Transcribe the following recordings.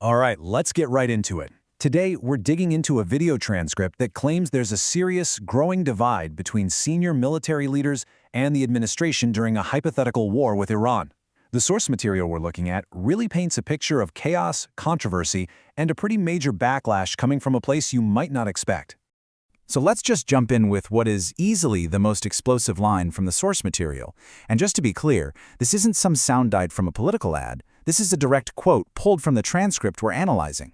All right, let's get right into it. Today, we're digging into a video transcript that claims there's a serious, growing divide between senior military leaders and the administration during a hypothetical war with Iran. The source material we're looking at really paints a picture of chaos, controversy, and a pretty major backlash coming from a place you might not expect. So let's just jump in with what is easily the most explosive line from the source material. And just to be clear, this isn't some soundbite from a political ad. This is a direct quote pulled from the transcript we're analyzing.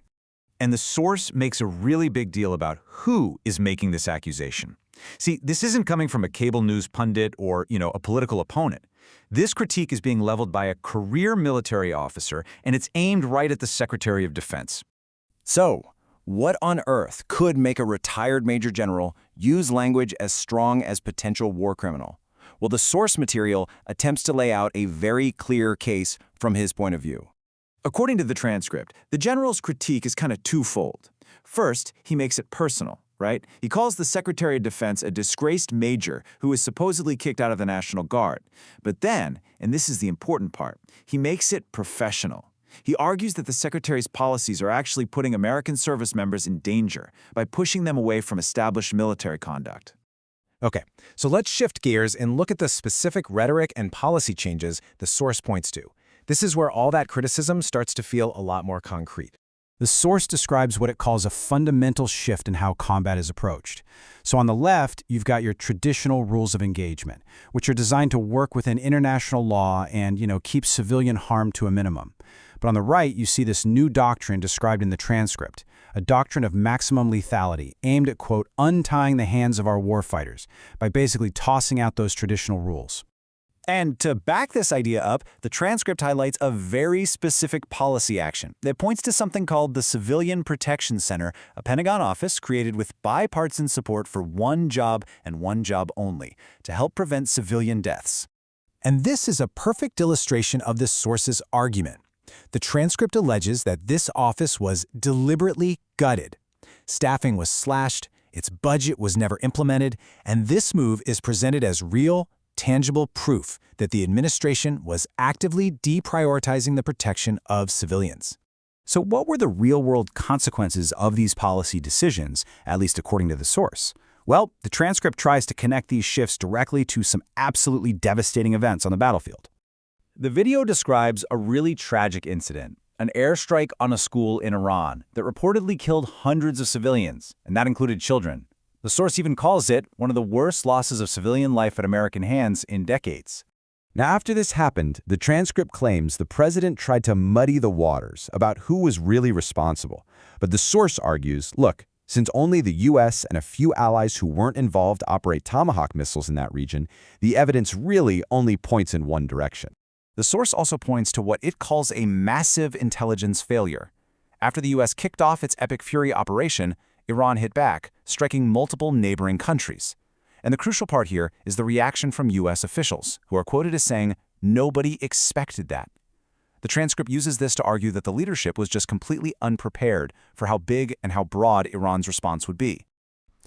And the source makes a really big deal about who is making this accusation. See, this isn't coming from a cable news pundit or, a political opponent. This critique is being leveled by a career military officer, and it's aimed right at the Secretary of Defense. So, what on earth could make a retired major general use language as strong as potential war criminal? Well, the source material attempts to lay out a very clear case from his point of view. According to the transcript, the general's critique is kind of twofold. First, he makes it personal, right? He calls the Secretary of Defense a disgraced major who is supposedly kicked out of the National Guard. But then, and this is the important part, he makes it professional. He argues that the Secretary's policies are actually putting American service members in danger by pushing them away from established military conduct. Okay, so let's shift gears and look at the specific rhetoric and policy changes the source points to. This is where all that criticism starts to feel a lot more concrete. The source describes what it calls a fundamental shift in how combat is approached. So on the left, you've got your traditional rules of engagement, which are designed to work within international law and, keep civilian harm to a minimum. But on the right, you see this new doctrine described in the transcript, a doctrine of maximum lethality aimed at, quote, untying the hands of our warfighters by basically tossing out those traditional rules. And to back this idea up, the transcript highlights a very specific policy action that points to something called the Civilian Protection Center, a Pentagon office created with bipartisan support for one job and one job only, to help prevent civilian deaths. And this is a perfect illustration of this source's argument. The transcript alleges that this office was deliberately gutted. Staffing was slashed, its budget was never implemented, and this move is presented as real, tangible proof that the administration was actively deprioritizing the protection of civilians. So what were the real-world consequences of these policy decisions, at least according to the source? Well, the transcript tries to connect these shifts directly to some absolutely devastating events on the battlefield. The video describes a really tragic incident, an airstrike on a school in Iran that reportedly killed hundreds of civilians, and that included children. The source even calls it one of the worst losses of civilian life at American hands in decades. Now, after this happened, the transcript claims the president tried to muddy the waters about who was really responsible. But the source argues, look, since only the U.S. and a few allies who weren't involved operate Tomahawk missiles in that region, the evidence really only points in one direction. The source also points to what it calls a massive intelligence failure. After the U.S. kicked off its Epic Fury operation, Iran hit back, striking multiple neighboring countries. And the crucial part here is the reaction from U.S. officials, who are quoted as saying, "Nobody expected that." The transcript uses this to argue that the leadership was just completely unprepared for how big and how broad Iran's response would be.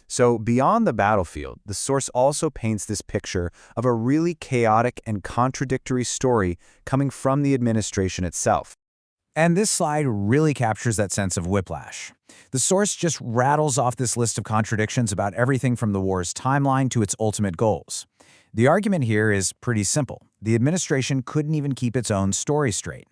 So beyond the battlefield, the source also paints this picture of a really chaotic and contradictory story coming from the administration itself. And this slide really captures that sense of whiplash. The source just rattles off this list of contradictions about everything from the war's timeline to its ultimate goals. The argument here is pretty simple. The administration couldn't even keep its own story straight.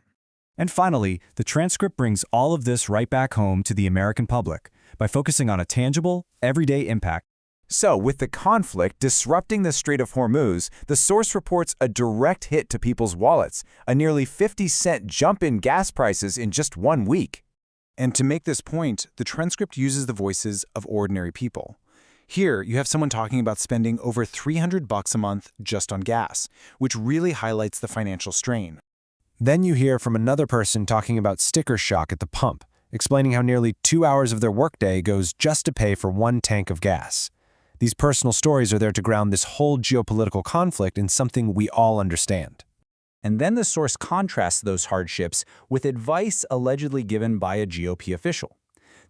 And finally, the transcript brings all of this right back home to the American public by focusing on a tangible, everyday impact. So, with the conflict disrupting the Strait of Hormuz, the source reports a direct hit to people's wallets, a nearly 50-cent jump in gas prices in just 1 week. And to make this point, the transcript uses the voices of ordinary people. Here, you have someone talking about spending over $300 a month just on gas, which really highlights the financial strain. Then you hear from another person talking about sticker shock at the pump, explaining how nearly 2 hours of their workday goes just to pay for 1 tank of gas. These personal stories are there to ground this whole geopolitical conflict in something we all understand. And then the source contrasts those hardships with advice allegedly given by a GOP official.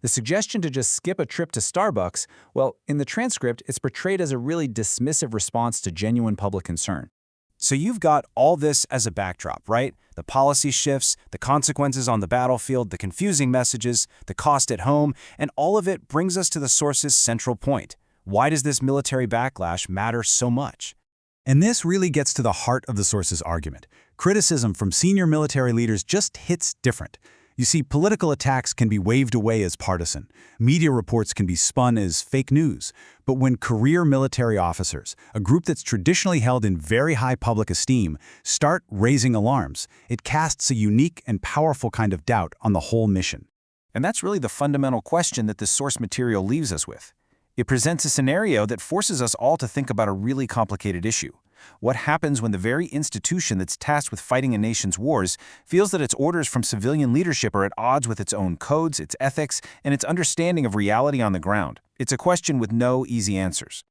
The suggestion to just skip a trip to Starbucks, well, in the transcript, it's portrayed as a really dismissive response to genuine public concern. So you've got all this as a backdrop, right? the policy shifts, the consequences on the battlefield, the confusing messages, the cost at home, and all of it brings us to the source's central point. Why does this military backlash matter so much? And this really gets to the heart of the source's argument. Criticism from senior military leaders just hits different. You see, political attacks can be waved away as partisan. Media reports can be spun as fake news. But when career military officers, a group that's traditionally held in very high public esteem, start raising alarms, it casts a unique and powerful kind of doubt on the whole mission. And that's really the fundamental question that the source material leaves us with. It presents a scenario that forces us all to think about a really complicated issue. What happens when the very institution that's tasked with fighting a nation's wars feels that its orders from civilian leadership are at odds with its own codes, its ethics, and its understanding of reality on the ground? It's a question with no easy answers.